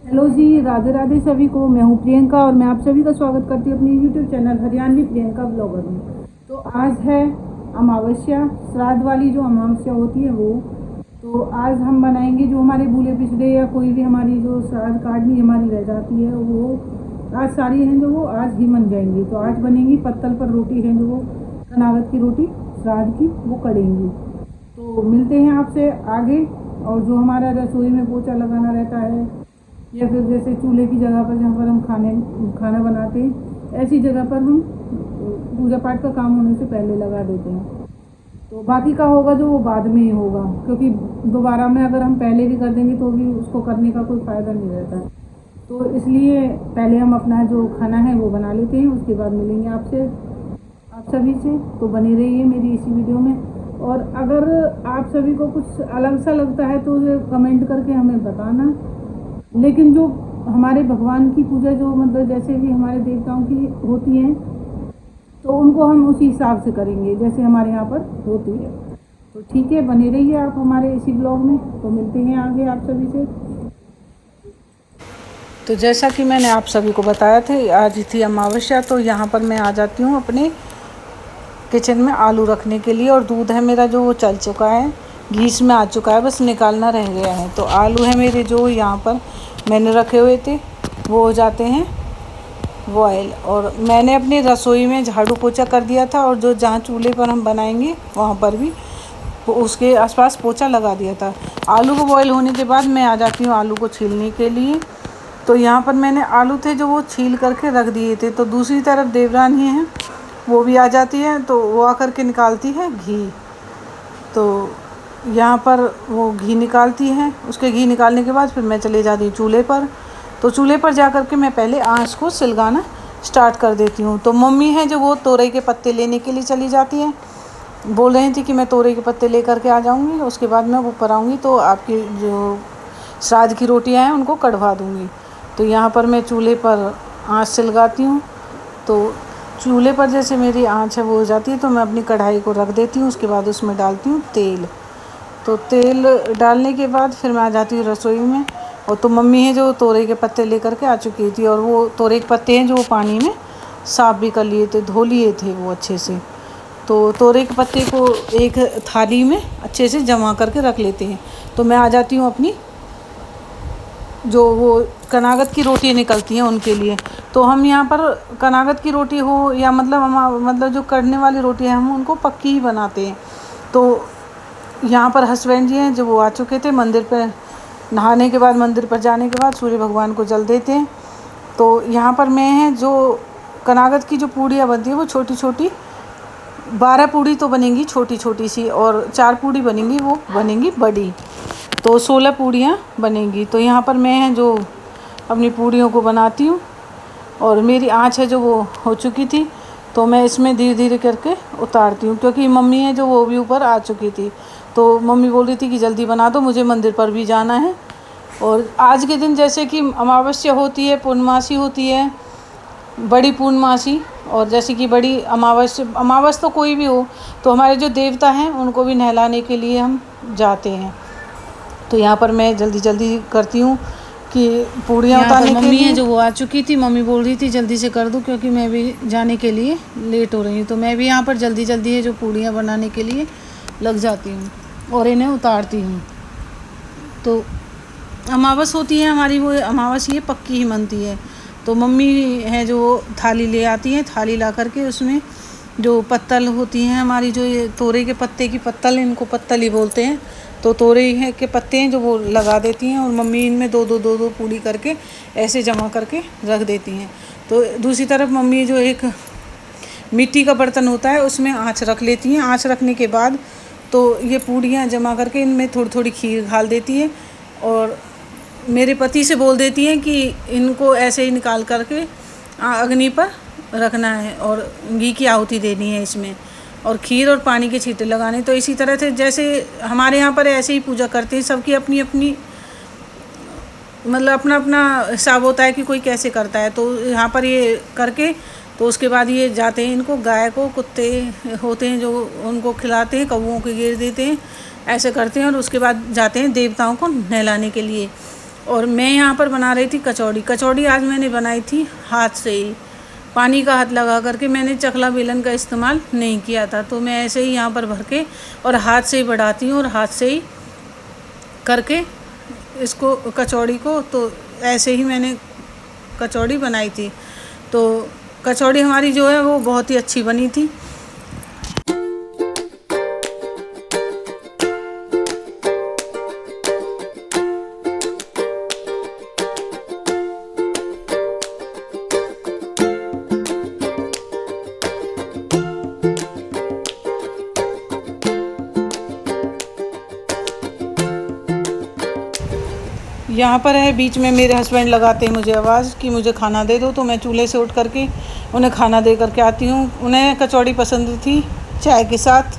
Hello जी, राधे राधे सभी को। मैं हूँ प्रियंका और मैं आप सभी का स्वागत करती हूँ अपने YouTube channel Haryanvi Priyanka blogger में। तो आज है अमावस्या, श्राद्ध वाली जो अमावस्या होती है वो। तो आज हम बनाएंगे जो हमारे भूले पिछड़े या कोई भी हमारी जो श्राद्ध काटनी हमारी रह जाती है वो आज सारी हैं जो वो आज ही बन जाएंगी। तो आज बनेंगी पत्तल पर रोटी है जो वो कनागत की रोटी श्राद्ध की वो करेंगी। तो मिलते हैं आपसे आगे। और जो हमारा रसोई में पोछा लगाना रहता है या फिर जैसे चूल्हे की जगह पर जहाँ पर हम खाना बनाते हैं ऐसी जगह पर हम पूजा पाठ का काम होने से पहले लगा देते हैं। तो बाकी का होगा जो वो बाद में ही होगा, क्योंकि दोबारा में अगर हम पहले भी कर देंगे तो भी उसको करने का कोई फ़ायदा नहीं रहता। तो इसलिए पहले हम अपना जो खाना है वो बना लेते हैं, उसके बाद मिलेंगे आपसे आप सभी से। तो बने रहिए मेरी इसी वीडियो में। और अगर आप सभी को कुछ अलग सा लगता है तो उसे कमेंट करके हमें बताना। लेकिन जो हमारे भगवान की पूजा जो मतलब जैसे भी हमारे देवताओं की होती हैं तो उनको हम उसी हिसाब से करेंगे जैसे हमारे यहाँ पर होती है। तो ठीक है, बने रहिए आप हमारे इसी ब्लॉग में। तो मिलते हैं आगे आप सभी से। तो जैसा कि मैंने आप सभी को बताया था आज थी अमावस्या, तो यहाँ पर मैं आ जाती हूँ अपने किचन में आलू रखने के लिए। और दूध है मेरा जो वो चल चुका है, घीस में आ चुका है, बस निकालना रह गया है। तो आलू है मेरे जो यहाँ पर मैंने रखे हुए थे वो हो जाते हैं बॉयल। और मैंने अपनी रसोई में झाड़ू पोछा कर दिया था और जो जहाँ चूल्हे पर हम बनाएंगे वहाँ पर भी उसके आसपास पोछा लगा दिया था। आलू को बॉयल होने के बाद मैं आ जाती हूँ आलू को छीलने के लिए। तो यहाँ पर मैंने आलू थे जो वो छील करके रख दिए थे। तो दूसरी तरफ देवरानी हैं वो भी आ जाती है, तो वो आकर के निकालती है घी। तो यहाँ पर वो घी निकालती है, उसके घी निकालने के बाद फिर मैं चले जाती हूँ चूल्हे पर। तो चूल्हे पर जा कर के मैं पहले आँच को सिलगाना स्टार्ट कर देती हूँ। तो मम्मी है जो वो तोरई के पत्ते लेने के लिए चली जाती हैं, बोल रही थी कि मैं तोरई के पत्ते लेकर के आ जाऊँगी, उसके बाद मैं ऊपर आऊँगी तो आपकी जो श्राद्ध की रोटियाँ हैं उनको कढ़वा दूँगी। तो यहाँ पर मैं चूल्हे पर आँच सिलगाती हूँ। तो चूल्हे पर जैसे मेरी आँच है वो हो जाती है तो मैं अपनी कढ़ाई को रख देती हूँ, उसके बाद उसमें डालती हूँ तेल। तो तेल डालने के बाद फिर मैं आ जाती हूँ रसोई में। और तो मम्मी है जो तोरई के पत्ते लेकर के आ चुकी थी, और वो तोरई के पत्ते हैं जो पानी में साफ़ भी कर लिए थे, धो लिए थे वो अच्छे से। तो तोरई के पत्ते को एक थाली में अच्छे से जमा करके रख लेते हैं। तो मैं आ जाती हूँ अपनी जो वो कनागत की रोटी निकलती हैं उनके लिए। तो हम यहाँ पर कनागत की रोटी हो या मतलब जो कड़ने वाली रोटी है हम उनको पक्की ही बनाते हैं। तो यहाँ पर हस्बैंड जी हैं जो वो आ चुके थे मंदिर पर, नहाने के बाद मंदिर पर जाने के बाद सूर्य भगवान को जल देते हैं। तो यहाँ पर मैं हैं जो कनागत की जो पूड़ियाँ बनती है वो छोटी छोटी 12 पूड़ी तो बनेंगी छोटी छोटी सी, और 4 पूड़ी बनेंगी वो बनेंगी बड़ी। तो 16 पूड़ियाँ बनेंगी। तो यहाँ पर मैं हैं जो अपनी पूड़ियों को बनाती हूँ। और मेरी आँच है जो वो हो चुकी थी, तो मैं इसमें धीरे धीरे करके उतारती हूँ, क्योंकि मम्मी है जो वो भी ऊपर आ चुकी थी। तो मम्मी बोल रही थी कि जल्दी बना दो, मुझे मंदिर पर भी जाना है। और आज के दिन जैसे कि अमावस्या होती है, पूर्णमासी होती है, बड़ी पूर्णमासी, और जैसे कि बड़ी अमावस्या तो कोई भी हो, तो हमारे जो देवता हैं उनको भी नहलाने के लिए हम जाते हैं। तो यहाँ पर मैं जल्दी जल्दी करती हूँ कि पूड़ियाँ उतारने के लिए। मम्मी है जो वो आ चुकी थी, मम्मी बोल रही थी जल्दी से कर दूँ क्योंकि मैं भी जाने के लिए लेट हो रही हूँ। तो मैं भी यहाँ पर जल्दी जल्दी है जो पूड़ियाँ बनाने के लिए लग जाती हूँ और इन्हें उतारती हूँ। तो अमावस होती है हमारी, वो अमावस ये पक्की ही बनती है। तो मम्मी है जो थाली ले आती है, थाली ला करके उसमें जो पत्तल होती हैं हमारी, जो ये तोरई के पत्ते की पत्तल, इनको पत्तल ही बोलते हैं। तो तोरई है के पत्ते हैं जो वो लगा देती हैं, और मम्मी इनमें दो दो पूड़ी करके ऐसे जमा करके रख देती हैं। तो दूसरी तरफ मम्मी जो एक मिट्टी का बर्तन होता है उसमें आँच रख लेती हैं। आँच रखने के बाद तो ये पूड़ियाँ जमा करके इनमें थोड़ी थोड़ी खीर घाल देती है, और मेरे पति से बोल देती हैं कि इनको ऐसे ही निकाल करके अग्नि पर रखना है और घी की आहुति देनी है इसमें, और खीर और पानी के छींटे लगाने। तो इसी तरह से जैसे हमारे यहाँ पर ऐसे ही पूजा करते हैं, सबकी अपनी अपनी मतलब अपना अपना हिसाब होता है कि कोई कैसे करता है। तो यहाँ पर ये करके तो उसके बाद ये जाते हैं, इनको गाय को कुत्ते होते हैं जो उनको खिलाते हैं, कौवों को घेर देते हैं, ऐसे करते हैं। और उसके बाद जाते हैं देवताओं को नहलाने के लिए। और मैं यहाँ पर बना रही थी कचौड़ी। कचौड़ी आज मैंने बनाई थी हाथ से ही, पानी का हाथ लगा करके। मैंने चकला बेलन का इस्तेमाल नहीं किया था। तो मैं ऐसे ही यहाँ पर भर के और हाथ से ही बढ़ाती हूँ और हाथ से ही करके इसको कचौड़ी को, तो ऐसे ही मैंने कचौड़ी बनाई थी। तो कचौड़ी हमारी जो है वो बहुत ही अच्छी बनी थी। यहाँ पर है बीच में मेरे हस्बैंड लगाते हैं मुझे आवाज़ कि मुझे खाना दे दो, तो मैं चूल्हे से उठ करके उन्हें खाना दे करके आती हूँ। उन्हें कचौड़ी पसंद थी चाय के साथ,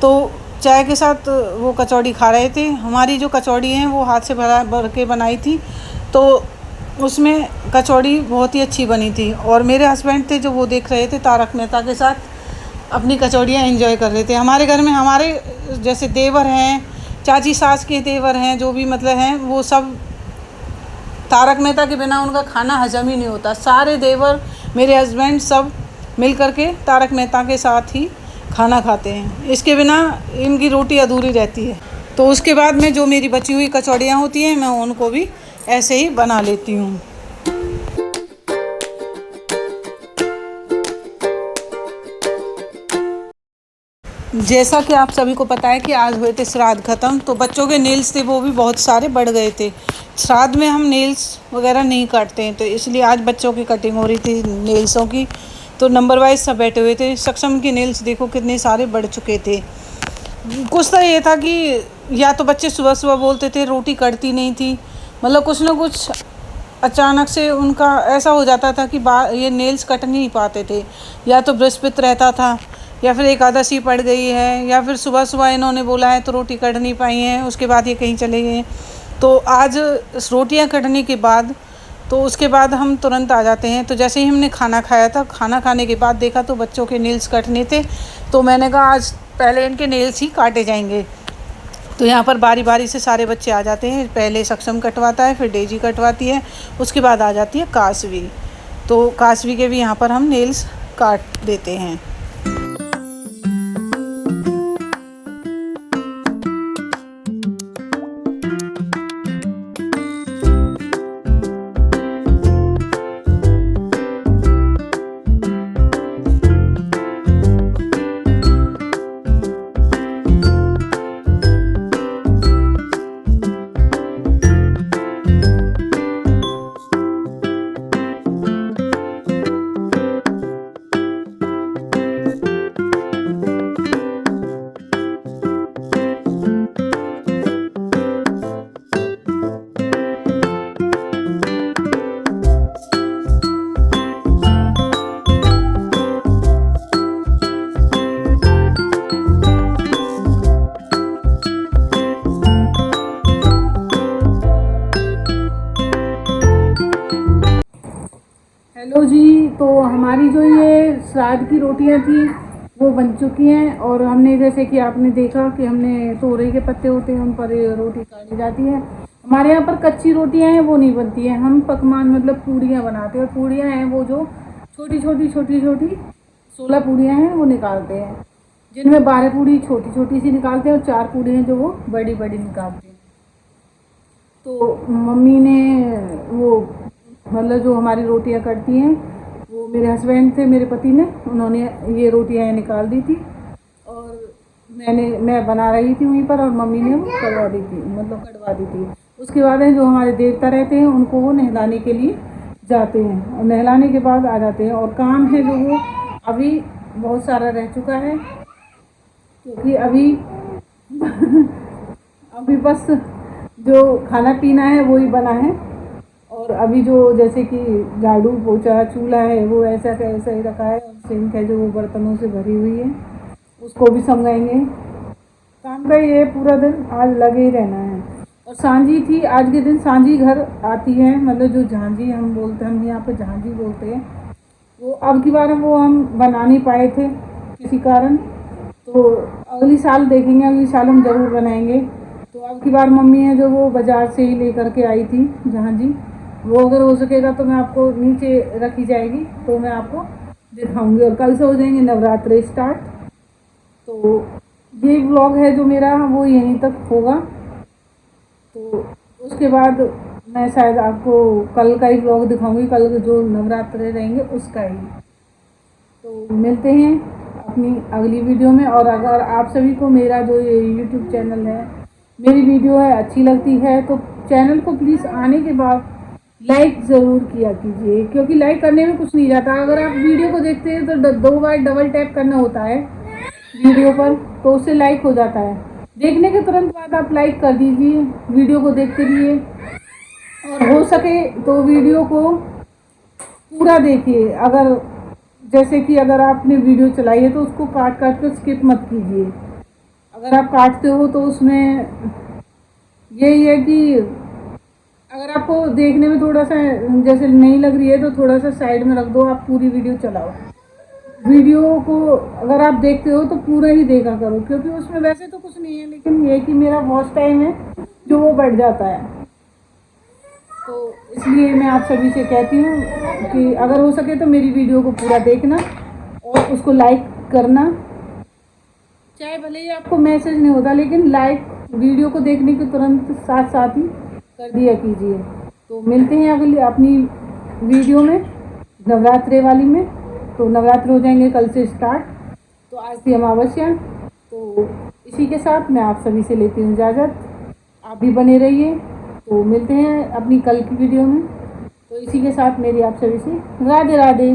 तो चाय के साथ वो कचौड़ी खा रहे थे। हमारी जो कचौड़ी है वो हाथ से भर के बनाई थी, तो उसमें कचौड़ी बहुत ही अच्छी बनी थी। और मेरे हस्बैंड थे जो वो देख रहे थे तारक मेहता के साथ अपनी कचौड़ियाँ एंजॉय कर रहे थे। हमारे घर में हमारे जैसे देवर हैं, चाची सास के देवर हैं, जो भी मतलब हैं, वो सब तारक मेहता के बिना उनका खाना हजम ही नहीं होता। सारे देवर, मेरे हस्बैंड सब मिल कर के तारक मेहता के साथ ही खाना खाते हैं। इसके बिना इनकी रोटी अधूरी रहती है। तो उसके बाद में जो मेरी बची हुई कचौड़ियाँ होती हैं, मैं उनको भी ऐसे ही बना लेती हूँ। जैसा कि आप सभी को पता है कि आज हुए थे श्राद्ध ख़त्म, तो बच्चों के नेल्स थे वो भी बहुत सारे बढ़ गए थे। श्राद्ध में हम नेल्स वगैरह नहीं काटते हैं, तो इसलिए आज बच्चों की कटिंग हो रही थी नेल्सों की। तो नंबर वाइज सब बैठे हुए थे। सक्षम के नेल्स देखो कितने सारे बढ़ चुके थे। कुछ तो ये था कि या तो बच्चे सुबह सुबह बोलते थे रोटी कटती नहीं थी, मतलब कुछ ना कुछ अचानक से उनका ऐसा हो जाता था कि ये नेल्स कट नहीं पाते थे। या तो बृहस्पति रहता था, या फिर एकादशी पड़ गई है, या फिर सुबह सुबह इन्होंने बोला है तो रोटी कट नहीं पाई हैं, उसके बाद ये कहीं चले गए। तो आज रोटियां कटने के बाद, तो उसके बाद हम तुरंत आ जाते हैं। तो जैसे ही हमने खाना खाया था, खाना खाने के बाद देखा तो बच्चों के नेल्स कटने थे। तो मैंने कहा आज पहले इनके नेल्स ही काटे जाएंगे। तो यहाँ पर बारी बारी से सारे बच्चे आ जाते हैं। पहले सक्षम कटवाता है, फिर डेजी कटवाती है, उसके बाद आ जाती है कासवी। तो कासवी के भी यहाँ पर हम नेल्स काट देते हैं। हेलो जी, तो हमारी जो ये श्राद्ध की रोटियां थी वो बन चुकी हैं। और हमने जैसे कि आपने देखा कि हमने तोरई के पत्ते होते हैं उन पर रोटी काटी जाती है। हमारे यहाँ पर कच्ची रोटियां हैं वो नहीं बनती हैं, हम पकवान मतलब पूड़ियाँ बनाते हैं। और पूड़ियाँ हैं वो जो छोटी छोटी 16 पूड़ियाँ हैं वो निकालते हैं, जिनमें 12 पूड़ी छोटी छोटी सी निकालते हैं और 4 पूड़ी हैं जो वो बड़ी बड़ी निकालते हैं। तो मम्मी ने वो मतलब जो हमारी रोटियां करती हैं, वो मेरे हस्बैंड थे, मेरे पति ने, उन्होंने ये रोटियां निकाल दी थी। और मैं बना रही थी वहीं पर, और मम्मी ने वो करवा दी थी, मतलब कटवा दी थी। उसके बाद जो हमारे देवता रहते हैं उनको वो नहलाने के लिए जाते हैं, और नहलाने के बाद आ जाते हैं। और काम है जो वो अभी बहुत सारा रह चुका है, क्योंकि अभी अभी बस जो खाना पीना है वही बना है। और अभी जो जैसे कि झाड़ू पोछा चूल्हा है वो ऐसा का ऐसा ही रखा है, और सिंक है जो वो बर्तनों से भरी हुई है, उसको भी समझाएंगे। काम का ये पूरा दिन आज लगे ही रहना है। और सांझी थी, आज के दिन सांझी घर आती है, मतलब जो झांझी हम बोलते हैं, हम यहाँ पे झांझी बोलते हैं। वो अब की बार वो हम बना नहीं पाए थे किसी कारण, तो अगली साल देखेंगे, अगली साल हम ज़रूर बनाएंगे। तो तो अब की बार मम्मी है जो वो बाज़ार से ही लेकर के आई थी जहाँ जी, वो अगर हो सकेगा तो मैं आपको नीचे रखी जाएगी तो मैं आपको दिखाऊंगी। और कल से हो जाएंगे नवरात्रे स्टार्ट। तो ये व्लॉग है जो मेरा वो यहीं तक होगा। तो उसके बाद मैं शायद आपको कल का ही व्लॉग दिखाऊंगी, कल जो नवरात्रे रहेंगे उसका ही। तो मिलते हैं अपनी अगली वीडियो में। और अगर आप सभी को मेरा जो ये यूट्यूब चैनल है, मेरी वीडियो है अच्छी लगती है तो चैनल को प्लीज़ आने के बाद लाइक ज़रूर किया कीजिए, क्योंकि लाइक करने में कुछ नहीं जाता। अगर आप वीडियो को देखते हैं तो 2 बार डबल टैप करना होता है वीडियो पर, तो उससे लाइक हो जाता है। देखने के तुरंत बाद आप लाइक कर दीजिए, वीडियो को देखते रहिए। और हो सके तो वीडियो को पूरा देखिए। अगर जैसे कि अगर आपने वीडियो चलाई है तो उसको काट काट कर स्किप मत कीजिए। अगर आप काटते हो तो उसमें यही है कि अगर आपको देखने में थोड़ा सा जैसे नहीं लग रही है तो थोड़ा सा साइड में रख दो, आप पूरी वीडियो चलाओ। वीडियो को अगर आप देखते हो तो पूरा ही देखा करो, क्योंकि उसमें वैसे तो कुछ नहीं है, लेकिन ये कि मेरा वॉच टाइम है जो वो बढ़ जाता है। तो इसलिए मैं आप सभी से कहती हूँ कि अगर हो सके तो मेरी वीडियो को पूरा देखना और उसको लाइक करना। चाहे भले ही आपको मैसेज नहीं होता, लेकिन लाइक वीडियो को देखने के तुरंत साथ साथ ही कर दिया कीजिए। तो मिलते हैं अगली अपनी वीडियो में नवरात्रे वाली में। तो नवरात्र हो जाएंगे कल से स्टार्ट, तो आज थी अमावस्या। तो इसी के साथ मैं आप सभी से लेती हूँ इजाज़त। आप भी बने रहिए। तो मिलते हैं अपनी कल की वीडियो में। तो इसी के साथ मेरी आप सभी से राधे राधे।